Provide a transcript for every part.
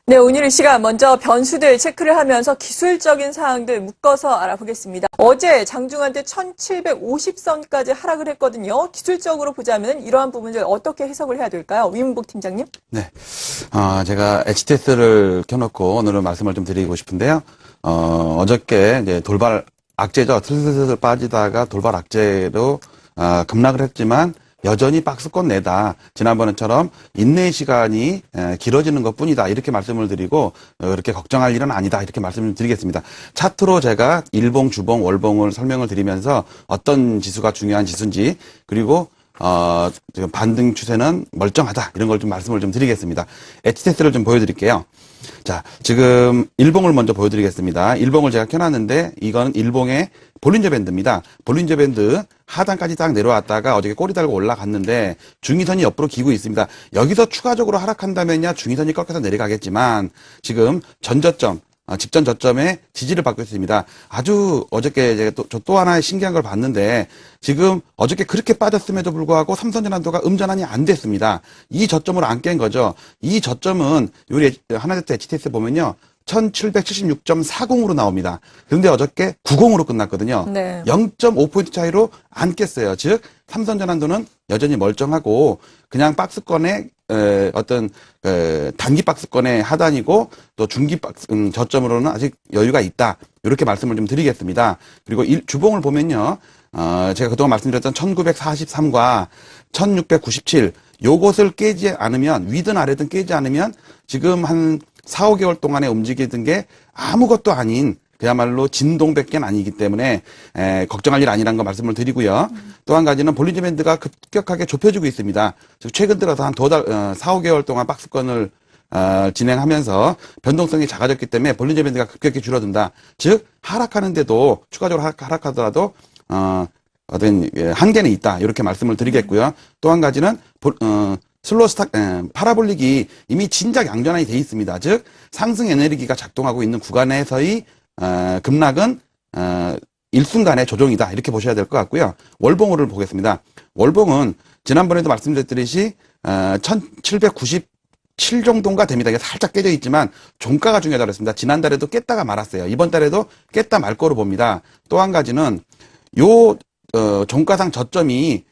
네, 오늘 이 시간 먼저 변수들 체크를 하면서 기술적인 사항들 묶어서 알아보겠습니다. 어제 장중한테 1750선까지 하락을 했거든요. 기술적으로 보자면 이러한 부분들 어떻게 해석을 해야 될까요? 위문복 팀장님. 네. 제가 HTS를 켜놓고 오늘은 말씀을 좀 드리고 싶은데요. 어저께 이제 돌발 악재죠. 슬슬슬 빠지다가 돌발 악재로 급락을 했지만 여전히 박스권 내다. 지난번처럼 인내 시간이 길어지는 것뿐이다. 이렇게 말씀을 드리고 그렇게 걱정할 일은 아니다. 이렇게 말씀을 드리겠습니다. 차트로 제가 일봉, 주봉, 월봉을 설명을 드리면서 어떤 지수가 중요한 지수인지 그리고 지금 반등 추세는 멀쩡하다. 이런 걸 좀 말씀을 좀 드리겠습니다. HTS를 좀 보여드릴게요. 자, 지금 일봉을 먼저 보여드리겠습니다. 일봉을 제가 켜놨는데 이건 일봉의 볼린저 밴드입니다. 볼린저 밴드 하단까지 딱 내려왔다가 어저께 꼬리 달고 올라갔는데 중위선이 옆으로 기고 있습니다. 여기서 추가적으로 하락한다면야 중위선이 꺾여서 내려가겠지만 지금 전저점 직전 저점에 지지를 받고 있습니다. 아주 어저께 제가 또 하나의 신기한 걸 봤는데 지금 어저께 그렇게 빠졌음에도 불구하고 삼성전환도가 음전환이 안 됐습니다. 이 저점으로 안 깬 거죠. 이 저점은 우리 하나제트 HTS 보면요. 1776.40으로 나옵니다. 그런데 어저께 90으로 끝났거든요. 네. 0.5포인트 차이로 안 깼어요. 즉 삼성전환도는 여전히 멀쩡하고 그냥 박스권의 어떤 단기 박스권의 하단이고 또 중기 박스 저점으로는 아직 여유가 있다. 이렇게 말씀을 좀 드리겠습니다. 그리고 주봉을 보면요. 제가 그동안 말씀드렸던 1943과 1697 요것을 깨지 않으면 위든 아래든 깨지 않으면 지금 한 4, 5개월 동안에 움직이던 게 아무것도 아닌 그야말로 진동밖에 아니기 때문에 걱정할 일 아니라는 거 말씀을 드리고요. 또 한 가지는 볼린저 밴드가 급격하게 좁혀지고 있습니다. 즉 최근 들어서 한 4, 5개월 동안 박스권을 진행하면서 변동성이 작아졌기 때문에 볼린저 밴드가 급격히 줄어든다. 즉 하락하는데도 추가적으로 하락하더라도 어떤 한계는 있다. 이렇게 말씀을 드리겠고요. 또 한 가지는 슬로우 스탁 파라볼릭이 이미 진작 양전환이 돼 있습니다. 즉 상승 에너지가 작동하고 있는 구간에서의 급락은 일순간의 조정이다. 이렇게 보셔야 될 것 같고요. 월봉을 보겠습니다. 월봉은 지난번에도 말씀드렸듯이 1797 정도인가 됩니다. 이게 살짝 깨져 있지만 종가가 중요하다고 그랬습니다. 지난달에도 깼다가 말았어요. 이번 달에도 깼다 말 거로 봅니다. 또 한 가지는 요 종가상 저점이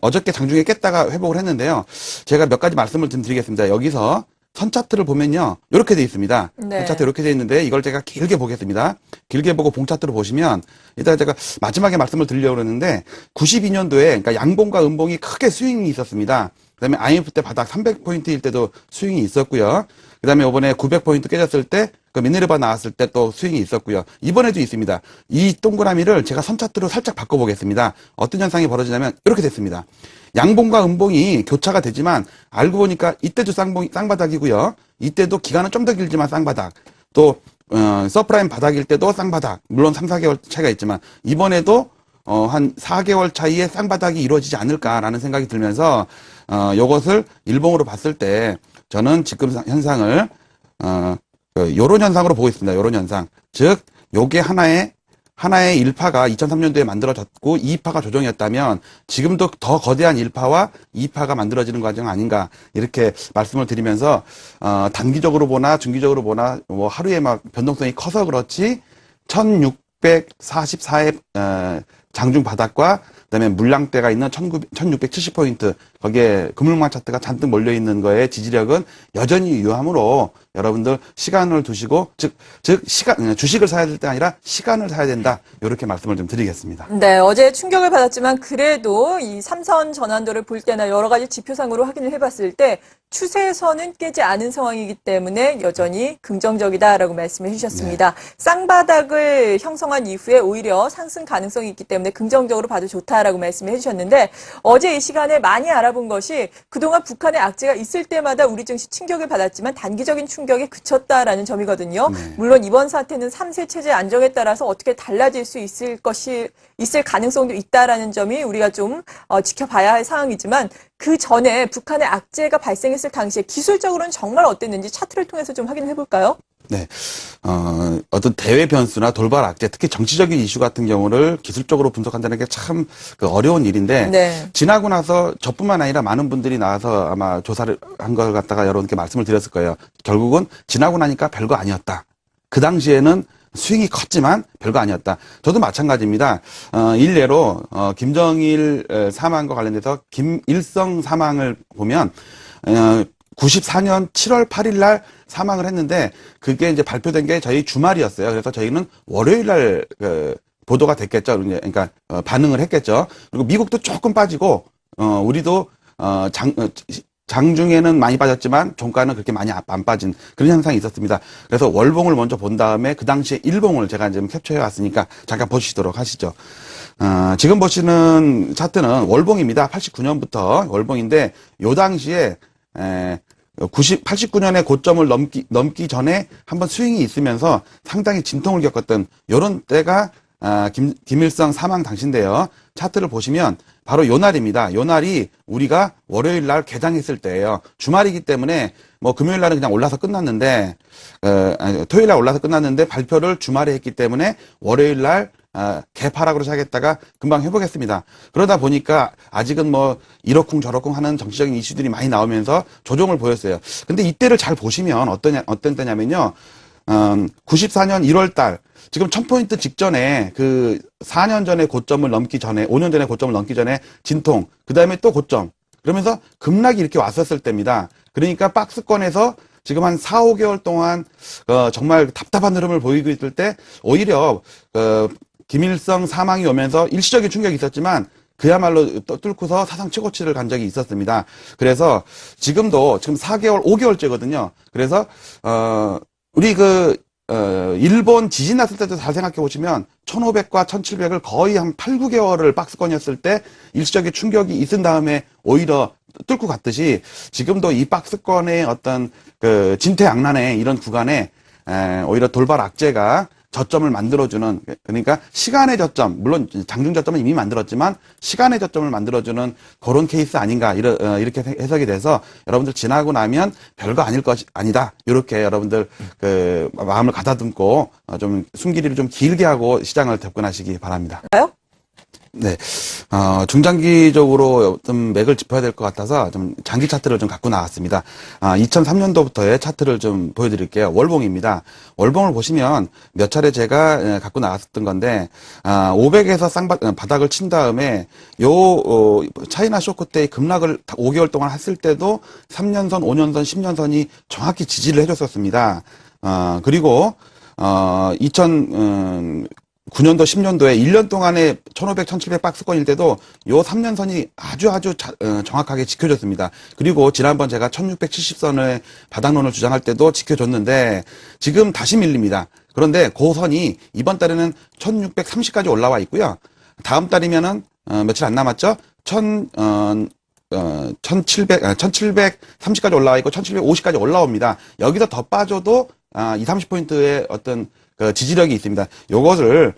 어저께 장중에 깼다가 회복을 했는데요. 제가 몇 가지 말씀을 좀 드리겠습니다. 여기서 선 차트를 보면요. 이렇게 돼 있습니다. 네. 선 차트 이렇게 돼 있는데 이걸 제가 길게 보겠습니다. 길게 보고 봉 차트를 보시면 일단 제가 마지막에 말씀을 드리려고 그랬는데 92년도에 그러니까 양봉과 음봉이 크게 스윙이 있었습니다. 그다음에 IMF 때 바닥 300포인트일 때도 스윙이 있었고요. 그다음에 이번에 900포인트 깨졌을 때 그 미네르바 나왔을 때 또 스윙이 있었고요. 이번에도 있습니다. 이 동그라미를 제가 선 차트로 살짝 바꿔보겠습니다. 어떤 현상이 벌어지냐면 이렇게 됐습니다. 양봉과 음봉이 교차가 되지만 알고 보니까 이때도 쌍바닥이고요. 이때도 기간은 좀 더 길지만 쌍바닥. 또 서프라임 바닥일 때도 쌍바닥. 물론 3, 4개월 차이가 있지만 이번에도 한 4개월 차이에 쌍바닥이 이루어지지 않을까라는 생각이 들면서 요것을 일봉으로 봤을 때 저는 지금 현상을 요런 현상으로 보고 있습니다. 요런 현상. 즉 요게 하나의 1파가 2003년도에 만들어졌고 2파가 조정이었다면 지금도 더 거대한 1파와 2파가 만들어지는 과정 아닌가 이렇게 말씀을 드리면서 단기적으로 보나 중기적으로 보나 뭐 하루에 막 변동성이 커서 그렇지 1644의 장중 바닥과 그다음에 물량대가 있는 1670포인트 거기에 금융망 차트가 잔뜩 몰려있는 거에 지지력은 여전히 유효하므로 여러분들 시간을 두시고 즉 주식을 사야 될 때 아니라 시간을 사야 된다. 이렇게 말씀을 좀 드리겠습니다. 네, 어제 충격을 받았지만 그래도 이 삼선 전환도를 볼 때나 여러 가지 지표상으로 확인을 해봤을 때 추세선은 깨지 않은 상황이기 때문에 여전히 긍정적이다라고 말씀해 주셨습니다. 네. 쌍바닥을 형성한 이후에 오히려 상승 가능성이 있기 때문에 긍정적으로 봐도 좋다라고 말씀해 주셨는데 어제 이 시간에 많이 알아본 것이 그동안 북한의 악재가 있을 때마다 우리 증시 충격을 받았지만 단기적인 충격에 그쳤다라는 점이거든요. 네. 물론 이번 사태는 3세 체제 안정에 따라서 어떻게 달라질 수 있을 가능성도 있다라는 점이 우리가 좀 지켜봐야 할 상황이지만 그 전에 북한의 악재가 발생했을 당시에 기술적으로는 정말 어땠는지 차트를 통해서 좀 확인해 볼까요? 네. 어떤 대외 변수나 돌발 악재, 특히 정치적인 이슈 같은 경우를 기술적으로 분석한다는 게 참 어려운 일인데, 네. 지나고 나서 저뿐만 아니라 많은 분들이 나와서 아마 조사를 한 걸 갖다가 여러분께 말씀을 드렸을 거예요. 결국은 지나고 나니까 별거 아니었다. 그 당시에는 스윙이 컸지만 별거 아니었다. 저도 마찬가지입니다. 일례로, 김정일 사망과 관련돼서 김일성 사망을 보면, 94년 7월 8일 날 사망을 했는데 그게 이제 발표된 게 저희 주말이었어요. 그래서 저희는 월요일 날 보도가 됐겠죠. 그러니까 반응을 했겠죠. 그리고 미국도 조금 빠지고 우리도 장중에는 많이 빠졌지만 종가는 그렇게 많이 안 빠진 그런 현상이 있었습니다. 그래서 월봉을 먼저 본 다음에 그 당시에 일봉을 제가 지금 캡처해 왔으니까 잠깐 보시도록 하시죠. 지금 보시는 차트는 월봉입니다. 89년부터 월봉인데 요 당시에 89년에 고점을 넘기 전에 한번 스윙이 있으면서 상당히 진통을 겪었던 요런 때가 김일성 사망 당시인데요. 차트를 보시면 바로 요 날입니다. 요 날이 우리가 월요일 날 개장했을 때예요. 주말이기 때문에 뭐 금요일 날은 그냥 올라서 끝났는데 토요일 날 올라서 끝났는데 발표를 주말에 했기 때문에 월요일 날 개파락으로 시작했다가 금방 회복했습니다. 그러다 보니까 아직은 뭐 이러쿵 저러쿵 하는 정치적인 이슈들이 많이 나오면서 조정을 보였어요. 근데 이때를 잘 보시면 어떤 때냐면요. 94년 1월 달 지금 1000포인트 직전에 그 4년 전에 고점을 넘기 전에 5년 전에 고점을 넘기 전에 진통 그다음에 또 고점 그러면서 급락이 이렇게 왔었을 때입니다. 그러니까 박스권에서 지금 한 4, 5개월 동안 정말 답답한 흐름을 보이고 있을 때 오히려 김일성 사망이 오면서 일시적인 충격이 있었지만 그야말로 뚫고서 사상 최고치를 간 적이 있었습니다. 그래서 지금 4개월, 5개월째거든요. 그래서 우리 일본 지진 났을 때도 잘 생각해 보시면 1500과 1700을 거의 한 8, 9개월을 박스권이었을 때 일시적인 충격이 있은 다음에 오히려 뚫고 갔듯이 지금도 이 박스권의 어떤 진퇴양난의 이런 구간에 오히려 돌발 악재가 저점을 만들어주는 그러니까 시간의 저점 물론 장중 저점은 이미 만들었지만 시간의 저점을 만들어주는 그런 케이스 아닌가 이렇게 해석이 돼서 여러분들 지나고 나면 별거 아닐 것이 아니다 이렇게 여러분들 마음을 가다듬고 좀 숨기리를 좀 길게 하고 시장을 접근하시기 바랍니다. 네, 중장기적으로 좀 맥을 짚어야 될 것 같아서 좀 장기 차트를 좀 갖고 나왔습니다. 2003년도부터의 차트를 좀 보여드릴게요. 월봉입니다. 월봉을 보시면 몇 차례 제가 갖고 나왔었던 건데, 500에서 바닥을 친 다음에 차이나 쇼크때의 급락을 5개월 동안 했을 때도 3년선, 5년선, 10년선이 정확히 지지를 해줬었습니다. 그리고 9년도, 10년도에 1년 동안에 1500, 1700 박스권일 때도 요 3년선이 아주 정확하게 지켜줬습니다. 그리고 지난번 제가 1670선의 바닥론을 주장할 때도 지켜줬는데 지금 다시 밀립니다. 그런데 그 선이 이번 달에는 1630까지 올라와 있고요. 다음 달이면은 며칠 안 남았죠? 1730까지 올라와 있고 1750까지 올라옵니다. 여기서 더 빠져도 20, 30포인트의 어떤 지지력이 있습니다. 요것을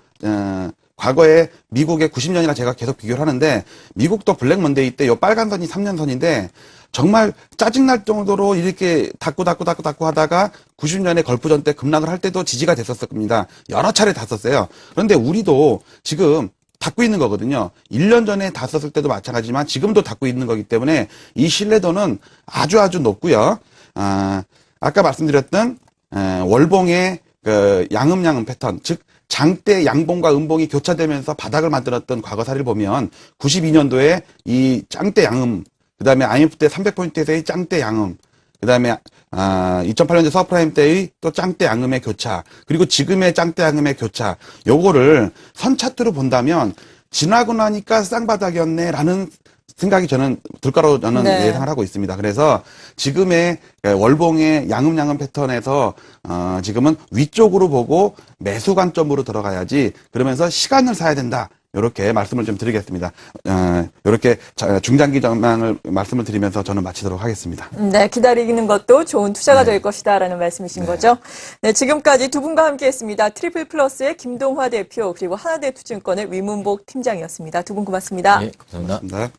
과거에 미국의 90년이나 제가 계속 비교를 하는데 미국도 블랙 먼데이 때 요 빨간 선이 3년선인데 정말 짜증날 정도로 이렇게 닫고 하다가 90년에 걸프전 때 급락을 할 때도 지지가 됐었을 겁니다. 여러 차례 닿았었어요. 그런데 우리도 지금 닫고 있는 거거든요. 1년 전에 닿았을 때도 마찬가지지만 지금도 닫고 있는 거기 때문에 이 신뢰도는 아주 높고요. 아까 말씀드렸던 월봉의 양음 패턴, 즉 장대 양봉과 음봉이 교차되면서 바닥을 만들었던 과거 사례를 보면 92년도에 이 짱대 양음, 그다음에 IMF 때 300포인트에서의 짱대 양음, 그다음에 2008년도 서프라임 때의 또 짱대 양음의 교차, 그리고 지금의 짱대 양음의 교차, 요거를 선 차트로 본다면 지나고 나니까 쌍바닥이었네라는 생각이 저는 들 거라고 저는 예상을 하고 있습니다. 그래서 지금의 월봉의 양음 패턴에서 지금은 위쪽으로 보고 매수 관점으로 들어가야지 그러면서 시간을 사야 된다. 이렇게 말씀을 좀 드리겠습니다. 이렇게 중장기 전망을 말씀을 드리면서 저는 마치도록 하겠습니다. 네, 기다리는 것도 좋은 투자가 될 것이다라는 말씀이신 거죠. 네, 지금까지 두 분과 함께했습니다. 트리플 플러스의 김동화 대표 그리고 하나대투증권의 위문복 팀장이었습니다. 두 분 고맙습니다. 네, 감사합니다. 네.